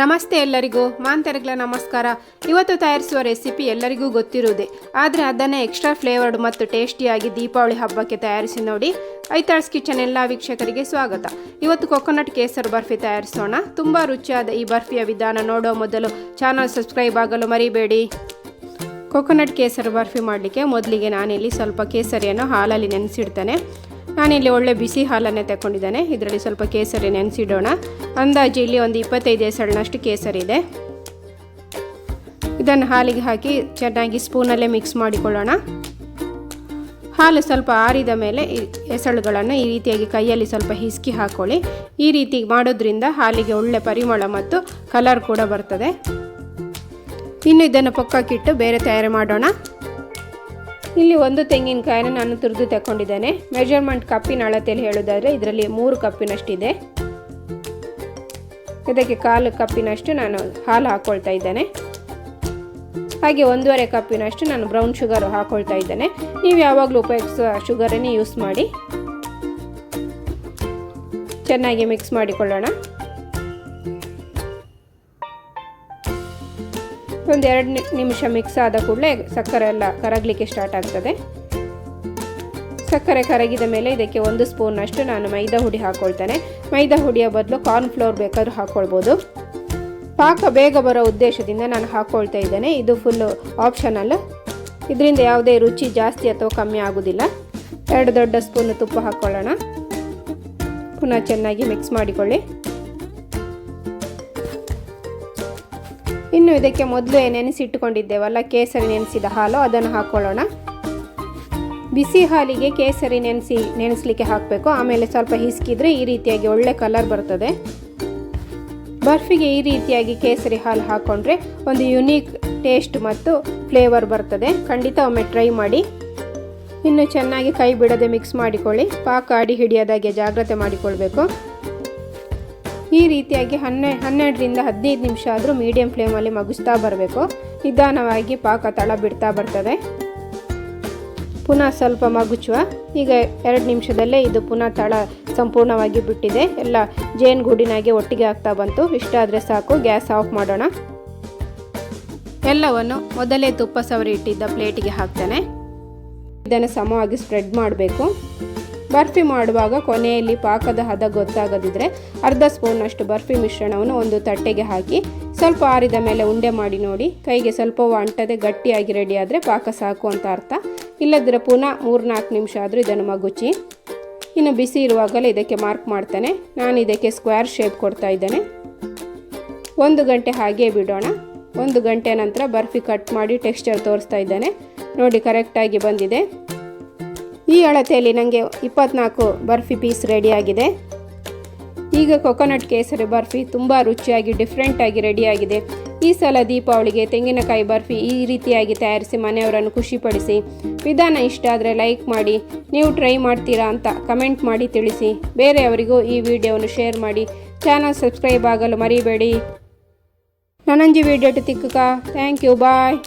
ನಮಸ್ತೆ ಎಲ್ಲರಿಗೂ ಮಾಂತರಿಗಳ ನಮಸ್ಕಾರ. ಇವತ್ತು ತಯಾರಿಸುವ ರೆಸಿಪಿ ಎಲ್ಲರಿಗೂ ಗೊತ್ತಿರುವುದೇ, ಆದರೆ ಅದನ್ನೇ ಎಕ್ಸ್ಟ್ರಾ ಫ್ಲೇವರ್ಡ್ ಮತ್ತು ಟೇಸ್ಟಿಯಾಗಿ ದೀಪಾವಳಿ ಹಬ್ಬಕ್ಕೆ ತಯಾರಿಸಿ ನೋಡಿ. ಐತಾಳ್ಸ್ ಕಿಚನ್ ಎಲ್ಲ ವೀಕ್ಷಕರಿಗೆ ಸ್ವಾಗತ. ಇವತ್ತು ಕೊಕೊನಟ್ ಕೇಸರ್ ಬರ್ಫಿ ತಯಾರಿಸೋಣ. ತುಂಬ ರುಚಿಯಾದ ಈ ಬರ್ಫಿಯ ವಿಧಾನ ನೋಡೋ ಮೊದಲು ಚಾನಲ್ ಸಬ್ಸ್ಕ್ರೈಬ್ ಆಗಲು ಮರಿಬೇಡಿ. ಕೊಕೊನಟ್ ಕೇಸರ್ ಬರ್ಫಿ ಮಾಡಲಿಕ್ಕೆ ಮೊದಲಿಗೆ ನಾನಿಲ್ಲಿ ಸ್ವಲ್ಪ ಕೇಸರಿಯನ್ನು ಹಾಲಲ್ಲಿ ನೆನೆಸಿಡ್ತೇನೆ. ನಾನಿಲ್ಲಿ ಒಳ್ಳೆ ಬಿಸಿ ಹಾಲನ್ನೇ ತಗೊಂಡಿದ್ದೇನೆ. ಇದರಲ್ಲಿ ಸ್ವಲ್ಪ ಕೇಸರಿ ನೆನೆಸಿಡೋಣ. ಅಂದಾಜು ಇಲ್ಲಿ ಒಂದು 25 ಎಸಳಿನಷ್ಟು ಕೇಸರಿ ಇದೆ. ಇದನ್ನು ಹಾಲಿಗೆ ಹಾಕಿ ಚೆನ್ನಾಗಿ ಸ್ಪೂನಲ್ಲೇ ಮಿಕ್ಸ್ ಮಾಡಿಕೊಳ್ಳೋಣ. ಹಾಲು ಸ್ವಲ್ಪ ಆರಿದ ಮೇಲೆ ಎಸಳುಗಳನ್ನು ಈ ರೀತಿಯಾಗಿ ಕೈಯಲ್ಲಿ ಸ್ವಲ್ಪ ಹಿಸ್ಕಿ ಹಾಕೊಳ್ಳಿ. ಈ ರೀತಿ ಮಾಡೋದ್ರಿಂದ ಹಾಲಿಗೆ ಒಳ್ಳೆ ಪರಿಮಳ ಮತ್ತು ಕಲರ್ ಕೂಡ ಬರ್ತದೆ. ಇನ್ನು ಇದನ್ನು ಪಕ್ಕಕ್ಕಿಟ್ಟು ಬೇರೆ ತಯಾರಿ ಮಾಡೋಣ. ಇಲ್ಲಿ ಒಂದು ತೆಂಗಿನಕಾಯನ್ನು ನಾನು ತುರಿದು ತಗೊಂಡಿದ್ದೇನೆ. ಮೆಜರ್ಮೆಂಟ್ ಕಪ್ಪಿನ ಅಳತೆಯಲ್ಲಿ ಹೇಳೋದಾದರೆ ಇದರಲ್ಲಿ 3 ಕಪ್ಪಿನಷ್ಟಿದೆ. ಇದಕ್ಕೆ 1/4 ಕಪ್ಪಿನಷ್ಟು ನಾನು ಹಾಲು ಹಾಕ್ಕೊಳ್ತಾ ಇದ್ದೇನೆ. ಹಾಗೆ 1.5 ಕಪ್ಪಿನಷ್ಟು ನಾನು ಬ್ರೌನ್ ಶುಗರ್ ಹಾಕ್ಕೊಳ್ತಾ ಇದ್ದೇನೆ. ನೀವು ಯಾವಾಗಲೂ ಉಪಯೋಗಿಸುವ ಶುಗರನ್ನೇ ಯೂಸ್ ಮಾಡಿ. ಚೆನ್ನಾಗಿ ಮಿಕ್ಸ್ ಮಾಡಿಕೊಳ್ಳೋಣ. ಒಂದು 2 ನಿಮಿಷ ಮಿಕ್ಸ್ ಆದ ಕೂಡಲೇ ಸಕ್ಕರೆ ಎಲ್ಲ ಕರಗಲಿಕ್ಕೆ ಸ್ಟಾರ್ಟ್ ಆಗ್ತದೆ. ಸಕ್ಕರೆ ಕರಗಿದ ಮೇಲೆ ಇದಕ್ಕೆ 1 ಸ್ಪೂನಷ್ಟು ನಾನು ಮೈದಾ ಹುಡಿ ಹಾಕ್ಕೊಳ್ತೇನೆ. ಮೈದಾ ಹುಡಿಯ ಬದಲು ಕಾರ್ನ್ಫ್ಲೋರ್ ಬೇಕಾದ್ರೂ ಹಾಕ್ಕೊಳ್ಬೋದು. ಪಾಕ ಬೇಗ ಬರೋ ಉದ್ದೇಶದಿಂದ ನಾನು ಹಾಕ್ಕೊಳ್ತಾ ಇದ್ದೇನೆ. ಇದು ಫುಲ್ಲು ಆಪ್ಷನಲ್. ಇದರಿಂದ ಯಾವುದೇ ರುಚಿ ಜಾಸ್ತಿ ಅಥವಾ ಕಮ್ಮಿ ಆಗೋದಿಲ್ಲ. 2 ದೊಡ್ಡ ಸ್ಪೂನ್ ತುಪ್ಪ ಹಾಕ್ಕೊಳ್ಳೋಣ. ಪುನಃ ಚೆನ್ನಾಗಿ ಮಿಕ್ಸ್ ಮಾಡಿಕೊಳ್ಳಿ. ಇನ್ನು ಇದಕ್ಕೆ ಮೊದಲು ನೆನೆಸಿಟ್ಟುಕೊಂಡಿದ್ದೇವಲ್ಲ ಕೇಸರಿ ನೆನೆಸಿದ ಹಾಲು, ಅದನ್ನು ಹಾಕ್ಕೊಳ್ಳೋಣ. ಬಿಸಿ ಹಾಲಿಗೆ ಕೇಸರಿ ನೆನೆಸಲಿಕ್ಕೆ ಹಾಕಬೇಕು. ಆಮೇಲೆ ಸ್ವಲ್ಪ ಹಿಸ್ಕಿದ್ರೆ ಈ ರೀತಿಯಾಗಿ ಒಳ್ಳೆ ಕಲರ್ ಬರ್ತದೆ. ಬರ್ಫಿಗೆ ಈ ರೀತಿಯಾಗಿ ಕೇಸರಿ ಹಾಲು ಹಾಕ್ಕೊಂಡ್ರೆ ಒಂದು ಯುನೀಕ್ ಟೇಸ್ಟ್ ಮತ್ತು ಫ್ಲೇವರ್ ಬರ್ತದೆ. ಖಂಡಿತ ಒಮ್ಮೆ ಟ್ರೈ ಮಾಡಿ. ಇನ್ನು ಚೆನ್ನಾಗಿ ಕೈ ಬಿಡದೆ ಮಿಕ್ಸ್ ಮಾಡಿಕೊಳ್ಳಿ. ಪಾಕ ಅಡಿ ಹಿಡಿಯೋದಾಗೆ ಜಾಗ್ರತೆ ಮಾಡಿಕೊಳ್ಬೇಕು. ಈ ರೀತಿಯಾಗಿ 12ರಿಂದ 15 ನಿಮಿಷ ಆದರೂ ಮೀಡಿಯಂ ಫ್ಲೇಮಲ್ಲಿ ಮಗುಸ್ತಾ ಬರಬೇಕು. ನಿಧಾನವಾಗಿ ಪಾಕ ತಳ ಬಿಡ್ತಾ ಬರ್ತದೆ. ಪುನಃ ಸ್ವಲ್ಪ ಮಗುಚುವ. ಈಗ 2 ನಿಮಿಷದಲ್ಲೇ ಇದು ಪುನಃ ತಳ ಸಂಪೂರ್ಣವಾಗಿ ಬಿಟ್ಟಿದೆ. ಎಲ್ಲ ಜೇನುಗೂಡಿನಾಗೆ ಒಟ್ಟಿಗೆ ಆಗ್ತಾ ಬಂತು. ಇಷ್ಟಾದರೆ ಸಾಕು. ಗ್ಯಾಸ್ ಆಫ್ ಮಾಡೋಣ. ಎಲ್ಲವನ್ನು ಮೊದಲೇ ತುಪ್ಪ ಸವರಿ ಇಟ್ಟಿದ್ದ ಪ್ಲೇಟಿಗೆ ಹಾಕ್ತೇನೆ. ಇದನ್ನು ಸಮವಾಗಿ ಸ್ಪ್ರೆಡ್ ಮಾಡಬೇಕು. ಬರ್ಫಿ ಮಾಡುವಾಗ ಕೊನೆಯಲ್ಲಿ ಪಾಕದ ಹದ ಗೊತ್ತಾಗದಿದ್ದರೆ ಅರ್ಧ ಸ್ಪೂನಷ್ಟು ಬರ್ಫಿ ಮಿಶ್ರಣವನ್ನು ಒಂದು ತಟ್ಟೆಗೆ ಹಾಕಿ ಸ್ವಲ್ಪ ಆರಿದ ಮೇಲೆ ಉಂಡೆ ಮಾಡಿ ನೋಡಿ. ಕೈಗೆ ಸ್ವಲ್ಪವೂ ಅಂಟದೆ ಗಟ್ಟಿಯಾಗಿ ರೆಡಿ ಆದರೆ ಪಾಕ ಸಾಕು ಅಂತ ಅರ್ಥ. ಇಲ್ಲದ್ರೆ ಪುನಃ 3-4 ನಿಮಿಷ ಆದರೂ ಇದನ್ನು ಮಗುಚಿ. ಇನ್ನು ಬಿಸಿ ಇರುವಾಗಲೇ ಇದಕ್ಕೆ ಮಾರ್ಕ್ ಮಾಡ್ತೇನೆ. ನಾನು ಇದಕ್ಕೆ ಸ್ಕ್ವೇರ್ ಶೇಪ್ ಕೊಡ್ತಾ ಇದ್ದೇನೆ. 1 ಗಂಟೆ ಹಾಗೇ ಬಿಡೋಣ. 1 ಗಂಟೆ ನಂತರ ಬರ್ಫಿ ಕಟ್ ಮಾಡಿ ಟೆಕ್ಸ್ಚರ್ ತೋರಿಸ್ತಾ ಇದ್ದೇನೆ. ನೋಡಿ, ಕರೆಕ್ಟಾಗಿ ಬಂದಿದೆ. ಈ ಅಳತೆಯಲ್ಲಿ ನನಗೆ 24 ಬರ್ಫಿ ಪೀಸ್ ರೆಡಿಯಾಗಿದೆ. ಈಗ ಕೊಕೊನಟ್ ಕೇಸರಿ ಬರ್ಫಿ ತುಂಬ ರುಚಿಯಾಗಿ ಡಿಫ್ರೆಂಟಾಗಿ ರೆಡಿಯಾಗಿದೆ. ಈ ಸಲ ದೀಪಾವಳಿಗೆ ತೆಂಗಿನಕಾಯಿ ಬರ್ಫಿ ಈ ರೀತಿಯಾಗಿ ತಯಾರಿಸಿ ಮನೆಯವರನ್ನು ಖುಷಿಪಡಿಸಿ. ವಿಧಾನ ಇಷ್ಟ ಆದರೆ ಲೈಕ್ ಮಾಡಿ. ನೀವು ಟ್ರೈ ಮಾಡ್ತೀರಾ ಅಂತ ಕಮೆಂಟ್ ಮಾಡಿ ತಿಳಿಸಿ. ಬೇರೆಯವರಿಗೂ ಈ ವಿಡಿಯೋವನ್ನು ಶೇರ್ ಮಾಡಿ. ಚಾನಲ್ ಸಬ್ಸ್ಕ್ರೈಬ್ ಆಗಲು ಮರಿಬೇಡಿ. ನನಂಜಿ ವಿಡಿಯೋ ತಿಕ್ಕುಕ. Thank you. ಬಾಯ್.